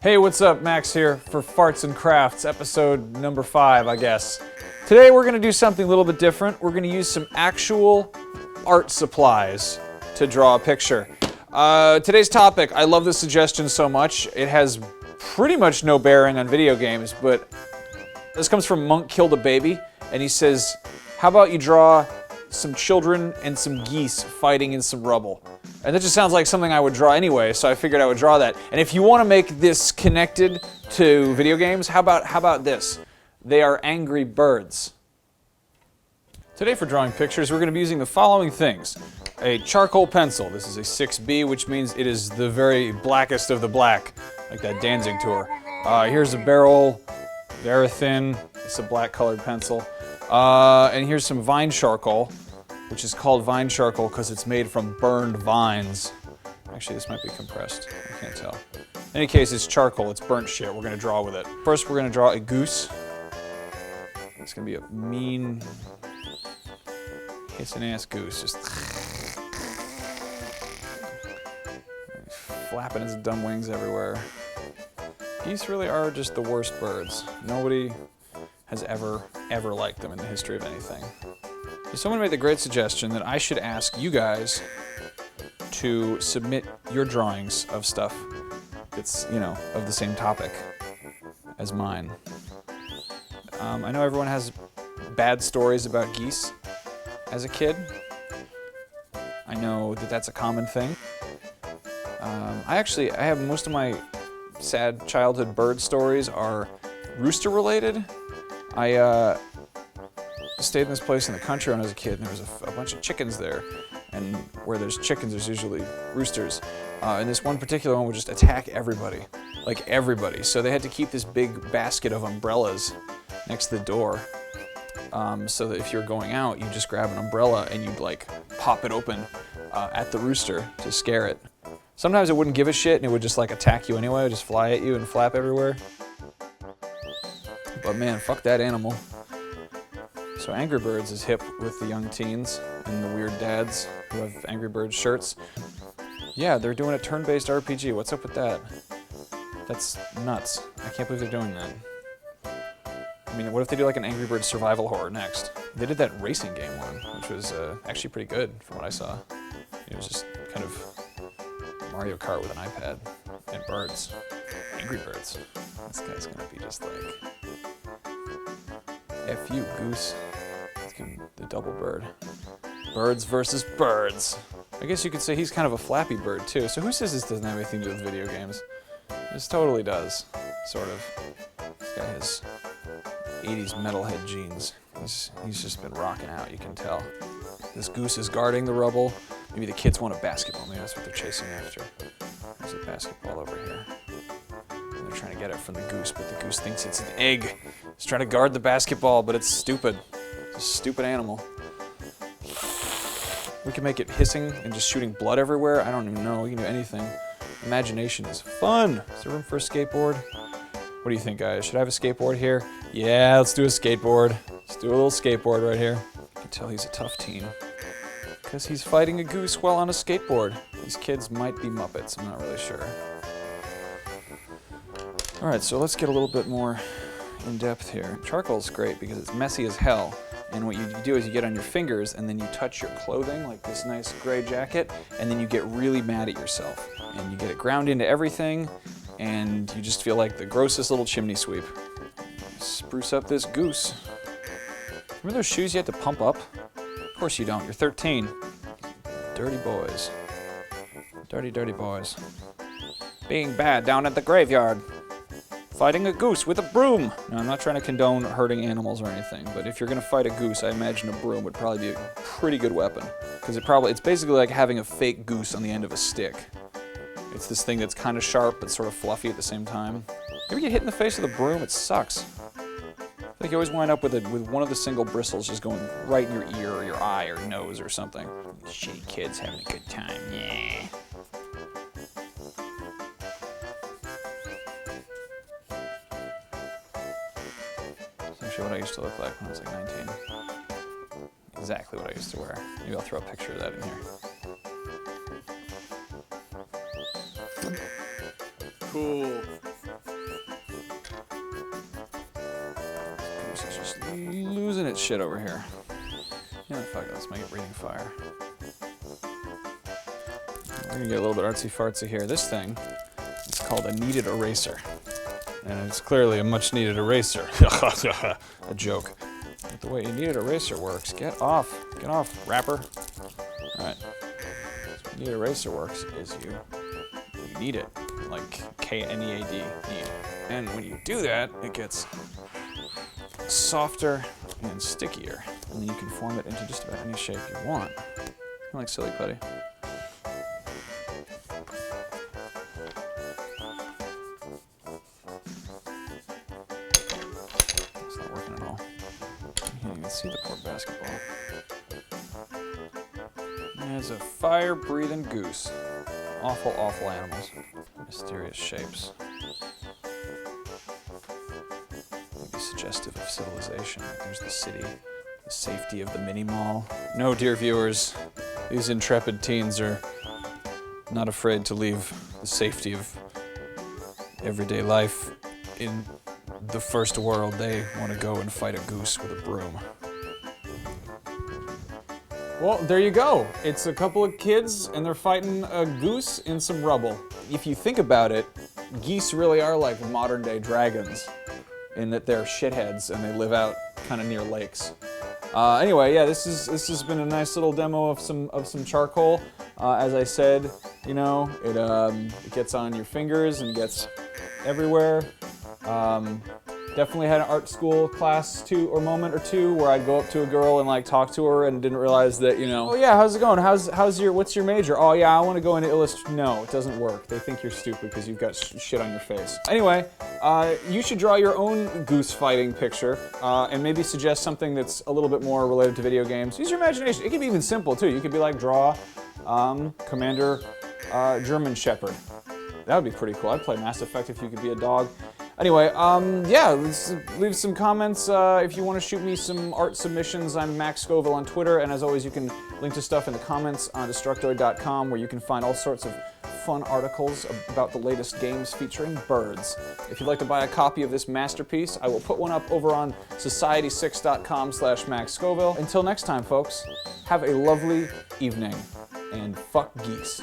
Hey, what's up? Max here for Farts and Crafts, episode number 5, I guess. Today we're gonna do something a little bit different. We're gonna use some actual art supplies to draw a picture. Today's topic, I love this suggestion so much. It has pretty much no bearing on video games, but this comes from Monk Killed a Baby, and he says, how about you draw some children and some geese fighting in some rubble? And that just sounds like something I would draw anyway, so I figured I would draw that. And if you want to make this connected to video games, how about this? They are angry birds. Today for drawing pictures, we're going to be using the following things. A charcoal pencil. This is a 6B, which means it is the very blackest of the black, like that Danzig tour. Here's a barrel, very thin. It's a black colored pencil. And here's some vine charcoal, which is called vine charcoal because it's made from burned vines. Actually, this might be compressed. I can't tell. In any case, it's charcoal. It's burnt shit. We're going to draw with it. First, we're going to draw a goose. It's going to be a mean, hissing-ass goose. Just flapping his dumb wings everywhere. Geese really are just the worst birds. Nobody has ever liked them in the history of anything. So someone made the great suggestion that I should ask you guys to submit your drawings of stuff that's, you know, of the same topic as mine. I know everyone has bad stories about geese as a kid. I know that that's a common thing. I have most of my sad childhood bird stories are rooster related. I stayed in this place in the country when I was a kid, and there was a bunch of chickens there. And where there's chickens, there's usually roosters. And this one particular one would just attack everybody, like everybody. So they had to keep this big basket of umbrellas next to the door, so that if you're going out, you just grab an umbrella and you'd like pop it open at the rooster to scare it. Sometimes it wouldn't give a shit and it would just like attack you anyway, just fly at you and flap everywhere. But man, fuck that animal. So Angry Birds is hip with the young teens and the weird dads who have Angry Birds shirts. Yeah, they're doing a turn-based RPG. What's up with that? That's nuts. I can't believe they're doing that. I mean, what if they do like an Angry Birds survival horror next? They did that racing game one, which was actually pretty good from what I saw. It was just kind of Mario Kart with an iPad and birds. Angry Birds. This guy's gonna be just like, F you, goose. Let's give him the double bird. Birds versus birds. I guess you could say he's kind of a Flappy bird too. So who says this doesn't have anything to do with video games? This totally does, sort of. This guy has 80s metalhead jeans. He's just been rocking out, you can tell. This goose is guarding the rubble. Maybe the kids want a basketball. Maybe that's what they're chasing after. There's a basketball over here. And they're trying to get it from the goose, but the goose thinks it's an egg. It's trying to guard the basketball, but it's stupid. It's a stupid animal. We can make it hissing and just shooting blood everywhere. I don't even know. We can do anything. Imagination is fun. Is there room for a skateboard? What do you think, guys? Should I have a skateboard here? Yeah, let's do a skateboard. Let's do a little skateboard right here. You can tell he's a tough teen because he's fighting a goose while on a skateboard. These kids might be Muppets. I'm not really sure. All right, so let's get a little bit more in depth here. Charcoal's great because it's messy as hell. And what you do is you get on your fingers and then you touch your clothing, like this nice gray jacket, and then you get really mad at yourself. And you get it ground into everything, and you just feel like the grossest little chimney sweep. Spruce up this goose. Remember those shoes you had to pump up? Of course you don't, you're 13. Dirty boys. Dirty, dirty boys. Being bad down at the graveyard. Fighting a goose with a broom. Now, I'm not trying to condone hurting animals or anything, but if you're gonna fight a goose, I imagine a broom would probably be a pretty good weapon. Because it's basically like having a fake goose on the end of a stick. It's this thing that's kind of sharp but sort of fluffy at the same time. You ever get hit in the face with a broom? It sucks. Like you always wind up with one of the single bristles just going right in your ear or your eye or nose or something. Shitty kids having a good time, yeah. What I used to look like when I was like 19. Exactly what I used to wear. Maybe I'll throw a picture of that in here. cool. Goose is just losing its shit over here. Yeah, fuck it, let's make it breathing fire. We're gonna get a little bit artsy fartsy here. This thing is called a kneaded eraser. And it's clearly a much needed eraser. A joke. But the way a kneaded eraser works, get off, rapper. Alright. So a kneaded eraser works is you knead it, like K-N-E-A-D, knead. And when you do that, it gets softer and stickier. And then you can form it into just about any shape you want. Kind of like Silly Putty. It's not working at all. You can't even see the poor basketball. There's a fire-breathing goose. Awful, awful animals. Mysterious shapes. Maybe suggestive of civilization. There's the city, the safety of the mini-mall. No, dear viewers, these intrepid teens are not afraid to leave the safety of everyday life in the first world. They want to go and fight a goose with a broom. Well, there you go. It's a couple of kids and they're fighting a goose in some rubble. If you think about it, geese really are like modern day dragons in that they're shitheads and they live out kind of near lakes. Anyway, yeah, this has been a nice little demo of some charcoal. As I said, you know, it gets on your fingers and gets everywhere. Definitely had an art school class or moment or two where I'd go up to a girl and like talk to her and didn't realize that, you know, oh yeah, how's it going? What's your major? Oh yeah, I want to go into illustration. No, it doesn't work. They think you're stupid because you've got shit on your face. Anyway, you should draw your own goose fighting picture and maybe suggest something that's a little bit more related to video games. Use your imagination. It can be even simple too. You could be like, draw Commander German Shepherd. That would be pretty cool. I'd play Mass Effect if you could be a dog. Anyway, yeah, leave some comments if you want to shoot me some art submissions. I'm Max Scoville on Twitter, and as always, you can link to stuff in the comments on Destructoid.com, where you can find all sorts of fun articles about the latest games featuring birds. If you'd like to buy a copy of this masterpiece, I will put one up over on society6.com/Max Scoville. Until next time, folks, have a lovely evening, and fuck geese.